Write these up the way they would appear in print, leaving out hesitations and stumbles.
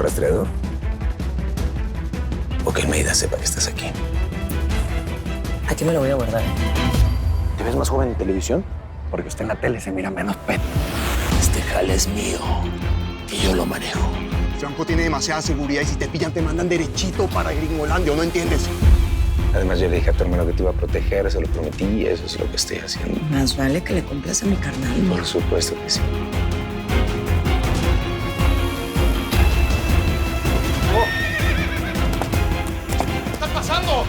rastreador? ¿O que Almeida sepa que estás aquí? Aquí me lo voy a guardar. ¿Te ves más joven en televisión? Porque usted en la tele se mira menos pedo. Este jale es mío y yo lo manejo. Franco tiene demasiada seguridad y si te pillan te mandan derechito para Gringolandia, ¿no entiendes? Además, yo le dije a tu hermano que te iba a proteger, se lo prometí y eso es lo que estoy haciendo. Más vale que le cumplas a mi carnal. Por supuesto que sí. ¿Qué está pasando?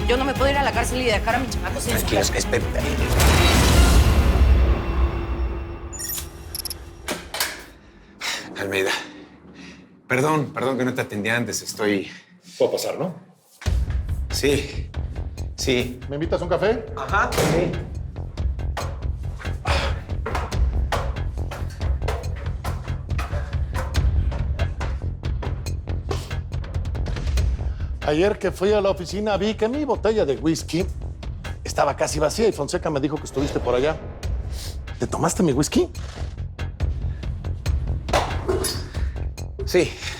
Yo no me puedo ir a la cárcel y dejar a mi chamaco sin Tranquilos, espera. Almeida. Perdón que no te atendí antes. Puedo pasar, ¿no? Sí. ¿Me invitas a un café? Ajá. Sí. Ayer que fui a la oficina vi que mi botella de whisky estaba casi vacía y Fonseca me dijo que estuviste por allá. ¿Te tomaste mi whisky?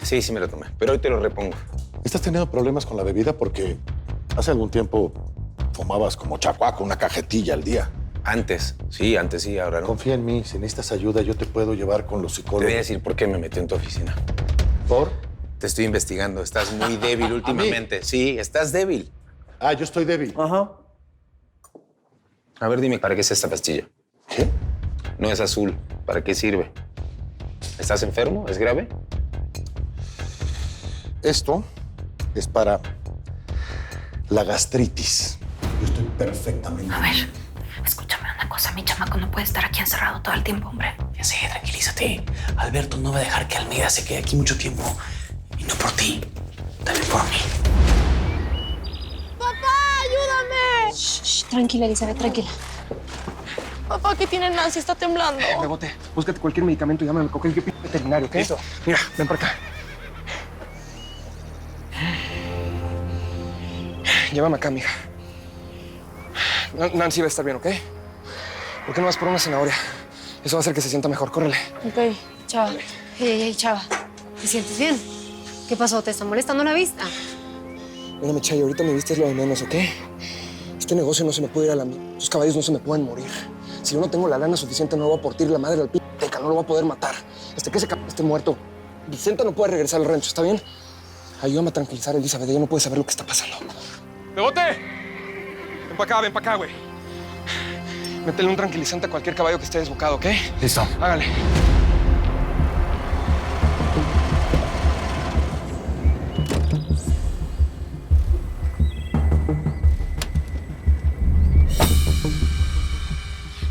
Sí me lo tomé. Pero hoy te lo repongo. ¿Estás teniendo problemas con la bebida? Porque hace algún tiempo fumabas como chacuaco una cajetilla al día. Antes sí, ahora no. Confía en mí. Si necesitas ayuda, yo te puedo llevar con los Te psicólogos. voy a decir por qué me metí en tu oficina. ¿Por? Te estoy investigando. Estás muy débil últimamente. Sí, estás débil. Ah, yo estoy débil. Ajá. A ver, dime, ¿para qué es esta pastilla? ¿Qué? No es azul. ¿Para qué sirve? ¿Estás enfermo? ¿Es grave? Esto es para la gastritis. Yo estoy perfectamente... A ver, escúchame una cosa. Mi chamaco no puede estar aquí encerrado todo el tiempo, hombre. Ya sé, tranquilízate. Alberto no va a dejar que Almeida se quede aquí mucho tiempo. Y no por ti, también por mí. ¡Papá, ayúdame! Shh, tranquila, Elizabeth, tranquila. Papá, ¿qué tiene Nancy? Está temblando. Rebote, búscate cualquier medicamento y llámame al coquel veterinario, ¿ok? Listo. Mira, ven para acá. Llévame acá, mija. Nancy va a estar bien, ¿ok? ¿Por qué no vas por una zanahoria? Eso va a hacer que se sienta mejor. Córrele. Ok, Chava. Hey, Chava. ¿Te sientes bien? ¿Qué pasó? ¿Te está molestando la vista? Mírame, Chay, ahorita mi vista es lo de menos, ¿ok? Este negocio no se me puede ir a la... Estos caballos no se me pueden morir. Si yo no tengo la lana suficiente, no lo voy a portir la madre al p***teca, no lo voy a poder matar. Que ese cabrón esté muerto. Vicenta no puede regresar al rancho, ¿está bien? Ayúdame a tranquilizar a Elizabeth, ella no puede saber lo que está pasando. ¡Bebote! Ven para acá, güey. Métele un tranquilizante a cualquier caballo que esté desbocado, ¿ok? Listo. Hágale.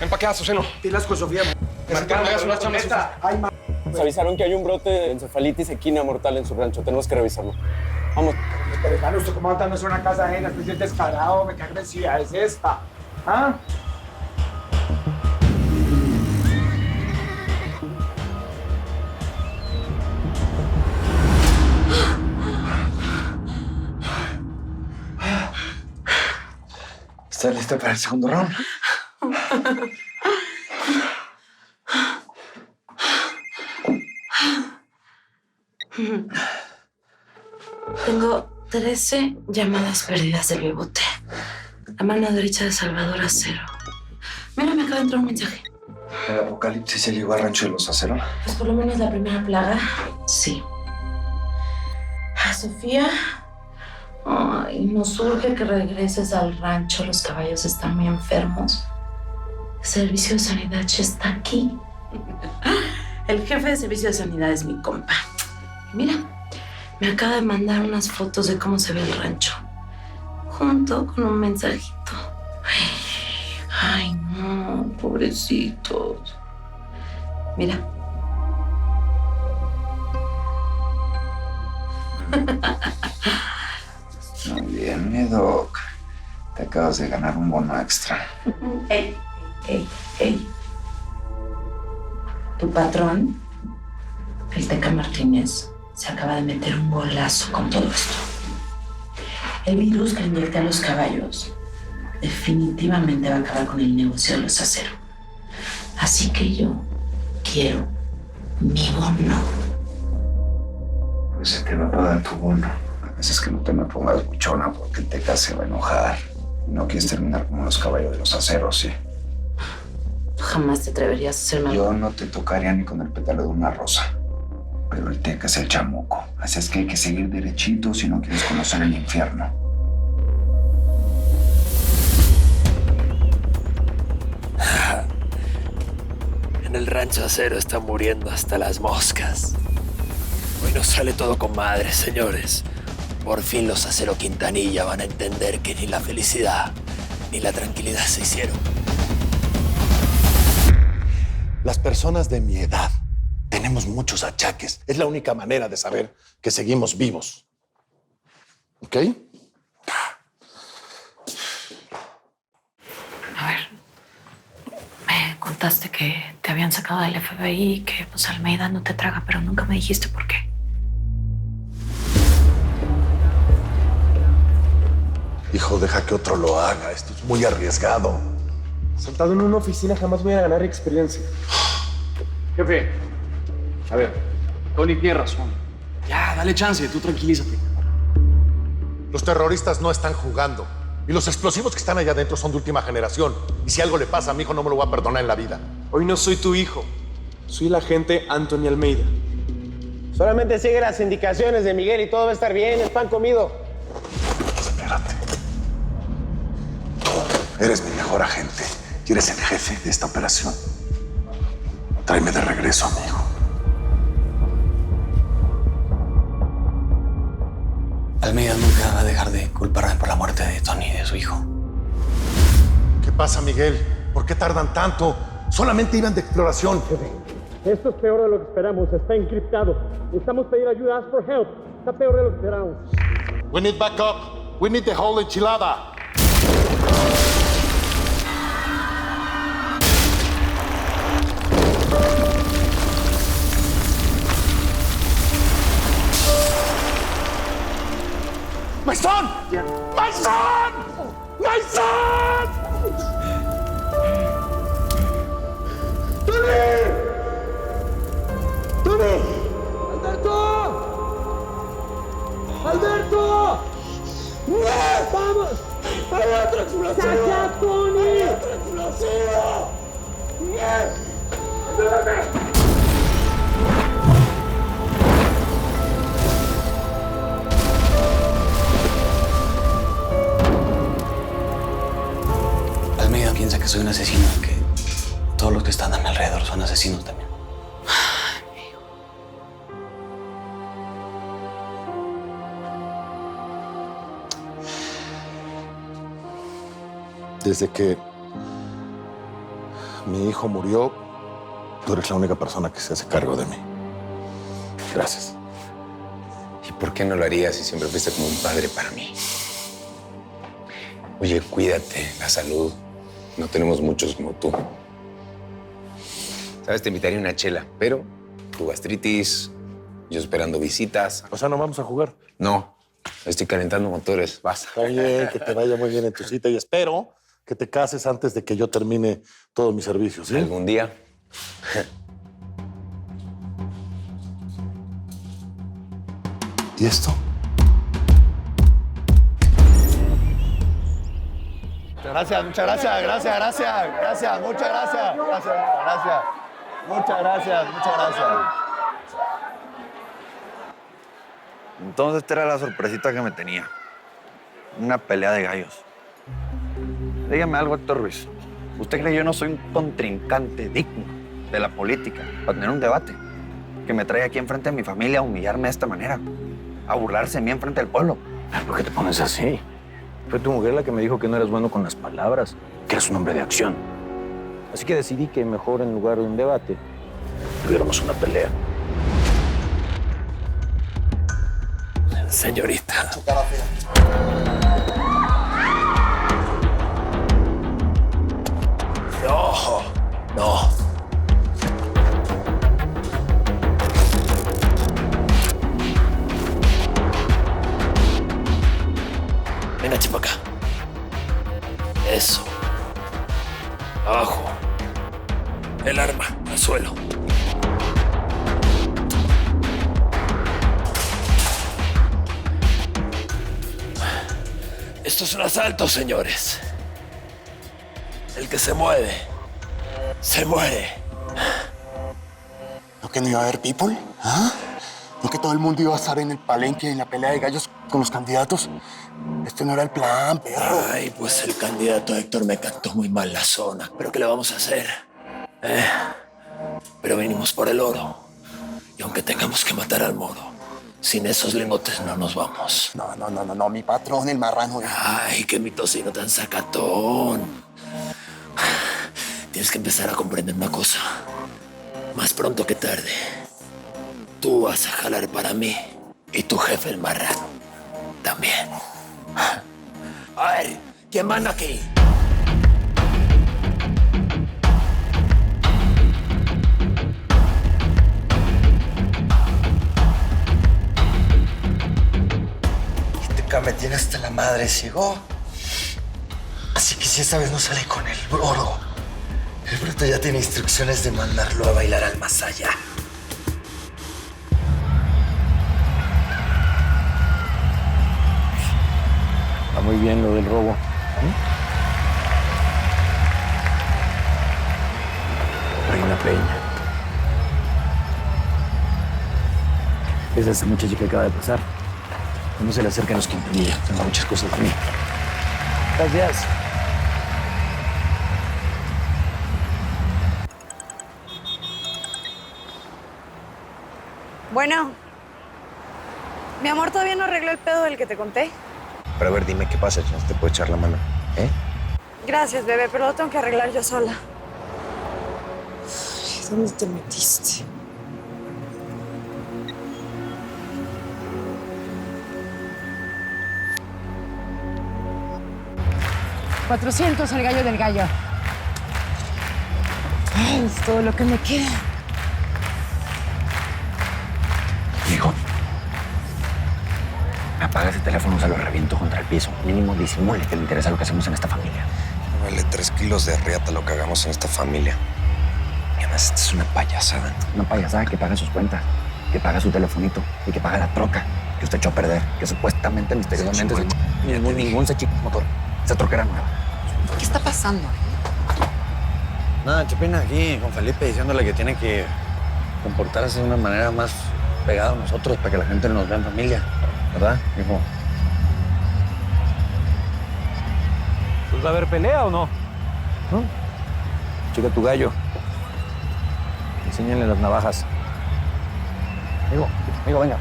Ven para acá, Azuceno. Pilas con Sofía. Nos avisaron que hay un brote de encefalitis equina mortal en su rancho. Tenemos que revisarlo. Vamos. Pero hermano, ¿usted cómo va a darnos una casa ajena? Estoy bien descarado, me cae agresiva. ¿Es esta? ¿Ah? ¿Estás lista para el segundo round? Tengo 13 llamadas perdidas del Bebote. La mano derecha de Salvador a 0. Mira, me acaba de entrar un mensaje. ¿El apocalipsis se llegó al rancho de los Aceros? Pues por lo menos la primera plaga, sí. A Sofía, ay, nos urge que regreses al rancho. Los caballos están muy enfermos. El servicio de sanidad ya está aquí. El jefe de servicio de sanidad es mi compa. Mira, me acaba de mandar unas fotos de cómo se ve el rancho, junto con un mensajito. Ay, no, pobrecitos. Mira. Muy bien, mi Doc. Te acabas de ganar un bono extra. Ey. Tu patrón, el Teca Martínez, se acaba de meter un golazo con todo esto. El virus que inyecta a los caballos definitivamente va a acabar con el negocio de los aceros. Así que yo quiero Mi bono. Pues es que va a pagar tu bono. A veces que no te me pongas buchona porque el Teca se va a enojar. No quieres terminar como los caballos de los aceros, ¿sí? Jamás te atreverías a hacerme algo. Yo no te tocaría ni con el pétalo de una rosa. Pero el Teca es el chamuco. Así es que hay que seguir derechito si no quieres conocer el infierno. En el rancho Acero está muriendo hasta las moscas. Hoy nos sale todo con madre, señores. Por fin los Acero Quintanilla van a entender que ni la felicidad ni la tranquilidad se hicieron. Las personas de mi edad tenemos muchos achaques. Es la única manera de saber que seguimos vivos. ¿Ok? A ver, me contaste que te habían sacado del FBI y que pues Almeida no te traga, pero nunca me dijiste por qué. Hijo, deja que otro lo haga. Esto es muy arriesgado. Sentado en una oficina jamás voy a ganar experiencia. Jefe, a ver, Tony tiene razón. Ya, dale chance, tú tranquilízate. Los terroristas no están jugando. Y los explosivos que están allá adentro son de última generación. Y si algo le pasa a mi hijo, no me lo voy a perdonar en la vida. Hoy no soy tu hijo. Soy el agente Anthony Almeida. Solamente sigue las indicaciones de Miguel y todo va a estar bien, el pan comido. Espérate. Tú eres mi mejor agente y eres el jefe de esta operación. Tráeme de regreso a mi hijo. Almeida nunca va a dejar de culparme por la muerte de Tony y de su hijo. ¿Qué pasa, Miguel? ¿Por qué tardan tanto? Solamente iban de exploración. Esto es peor de lo que esperamos, está encriptado. Necesitamos pedir ayuda, ask for help. Está peor de lo que esperamos. We need backup. We need the whole enchilada. My son! My son! My son! ¡Tony! ¡Tony! ¡Alberto! ¡Alberto! ¡Vamos! ¡Hay otro explosivo! ¡Ya, Tony! ¡Hay otro explosivo! ¡Ayúdame! Almeida piensa que soy un asesino, que todos los que están a mi alrededor son asesinos también. Desde que mi hijo murió, tú eres la única persona que se hace cargo de mí. Gracias. ¿Y por qué no lo harías si siempre fuiste como un padre para mí? Oye, cuídate, la salud. No tenemos muchos como tú. Sabes, te invitaría una chela, pero tu gastritis, yo esperando visitas. O sea, ¿no vamos a jugar? No, estoy calentando motores. Vas. Está bien, que te vaya muy bien en tu cita y espero que te cases antes de que yo termine todos mis servicios, ¿sí? ¿Algún día? ¿Y esto? Gracias, muchas gracias, gracias, muchas gracias. Muchas gracias. Entonces esta era la sorpresita que me tenía. Una pelea de gallos. Dígame algo, Héctor Ruiz. ¿Usted cree que yo no soy un contrincante digno de la política para tener un debate? Que me trae aquí enfrente de mi familia a humillarme de esta manera. A burlarse de mí enfrente del pueblo. ¿Por qué te pones así? Fue tu mujer la que me dijo que no eras bueno con las palabras, que eres un hombre de acción. Así que decidí que mejor en lugar de un debate, tuviéramos una pelea. Señorita. No. Venga, chipa acá. Eso. Abajo. El arma, al suelo. Esto es un asalto, señores. El que se mueve, se muere. ¿No que no iba a haber people? ¿Ah? ¿No que todo el mundo iba a estar en el palenque en la pelea de gallos con los candidatos? Este no era el plan, perro. Ay, pues el candidato Héctor me cantó muy mal la zona. ¿Pero qué le vamos a hacer? Pero venimos por el oro. Y aunque tengamos que matar al moro, sin esos lingotes no nos vamos. No, mi patrón, el marrano. Ay, qué mi tocino tan sacatón. Tienes que empezar a comprender una cosa. Más pronto que tarde, tú vas a jalar para mí y tu jefe, el marrano, también. A ver, ¿quién manda aquí? Me tiene hasta la madre, ciego. Así que si esta vez no sale con el oro, el bruto ya tiene instrucciones de mandarlo a bailar al más allá. Está muy bien lo del robo. Hay una peña. Es esa muchacha que acaba de pasar. No se le acercan los Quintanilla. Tengo muchas cosas de mí. Gracias. Bueno. Mi amor, todavía no arregló el pedo del que te conté. Pero a ver, dime qué pasa, Chance, te puedo echar la mano, ¿eh? Gracias, bebé, pero lo tengo que arreglar yo sola. ¿Dónde te metiste? $400 el gallo del gallo. Ay, es todo lo que me queda. Hijo, me apaga ese teléfono, se lo reviento contra el piso. Mínimo disimule que le interesa lo que hacemos en esta familia. Vale 3 kilos de riata lo que hagamos en esta familia. Y además, esta es una payasada. Una payasada que paga sus cuentas, que paga su telefonito y que paga la troca que usted echó a perder, que supuestamente, misteriosamente, ningún se chingó motor. Esa troca era nueva. ¿Qué está pasando? Nada, Chapina aquí con Felipe diciéndole que tiene que comportarse de una manera más pegada a nosotros para que la gente nos vea en familia. ¿Verdad, hijo? ¿Pues va a haber pelea o no? ¿No? Chica tu gallo. Enséñale las navajas. Amigo, venga.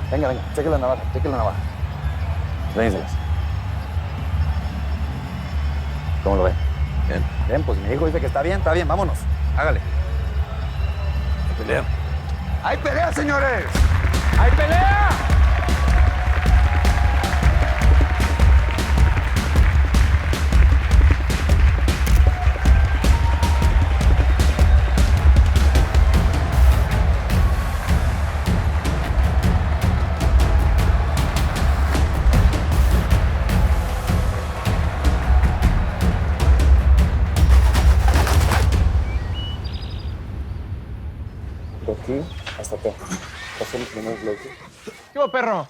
Cheque la navaja, Vénselas. ¿Cómo lo ve? Bien, pues mi hijo dice que está bien, vámonos. Hágale. ¿Hay pelea? ¡Hay pelea, señores! ¡Hay pelea! De aquí hasta acá. Pasé los primeros bloques. ¿Qué hubo, perro?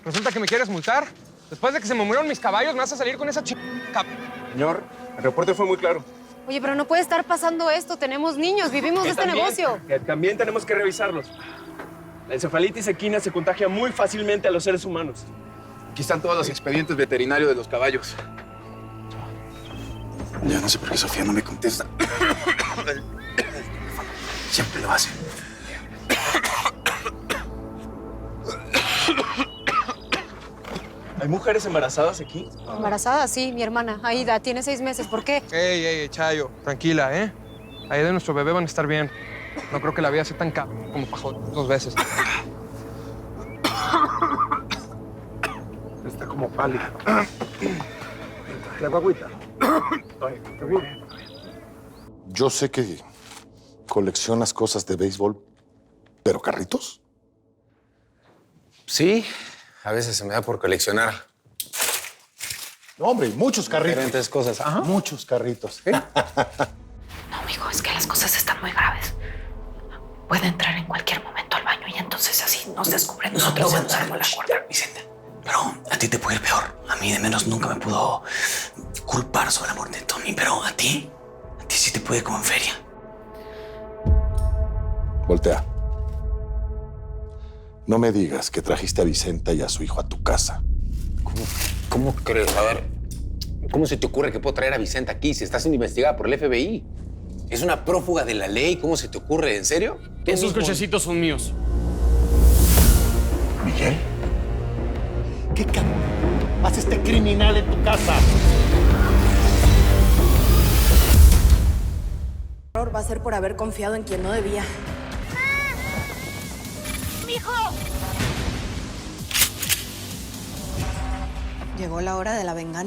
¿Resulta que me quieres multar? Después de que se me murieron mis caballos, ¿me vas a salir con esa Señor, el reporte fue muy claro. Oye, pero no puede estar pasando esto. Tenemos niños, vivimos de este negocio. También tenemos que revisarlos. La encefalitis equina se contagia muy fácilmente a los seres humanos. Aquí están todos los expedientes veterinarios de los caballos. Ya no sé por qué Sofía no me contesta. Siempre lo hace. ¿Hay mujeres embarazadas aquí? Embarazada, sí, mi hermana. Aida, tiene 6 meses. ¿Por qué? Ey, Chayo, tranquila, ¿eh? Aida y nuestro bebé van a estar bien. No creo que la vida sea tan como para joder 2 veces. Está como pálida. La guaguita. Yo sé que coleccionas cosas de béisbol, pero ¿carritos? Sí, a veces se me da por coleccionar. No, hombre, muchos carritos. Diferentes cosas. Ajá. Muchos carritos. ¿Eh? No, amigo, es que las cosas están muy graves. Puede entrar en cualquier momento al baño y entonces así nos descubren. Nosotros vamos a la cuerda. Vicente, Pero a ti te puede ir peor. A mí de menos nunca me pudo culpar sobre la muerte de Tony. Pero a ti sí te puede como en feria. Voltea. No me digas que trajiste a Vicenta y a su hijo a tu casa. ¿Cómo crees? A ver, ¿cómo se te ocurre que puedo traer a Vicenta aquí si está siendo investigada por el FBI? Es una prófuga de la ley. ¿Cómo se te ocurre? ¿En serio? Esos cochecitos son míos. ¿Miguel? ¿Qué hace este criminal en tu casa? Va a ser por haber confiado en quien no debía. ¡Mijo! Llegó la hora de la venganza.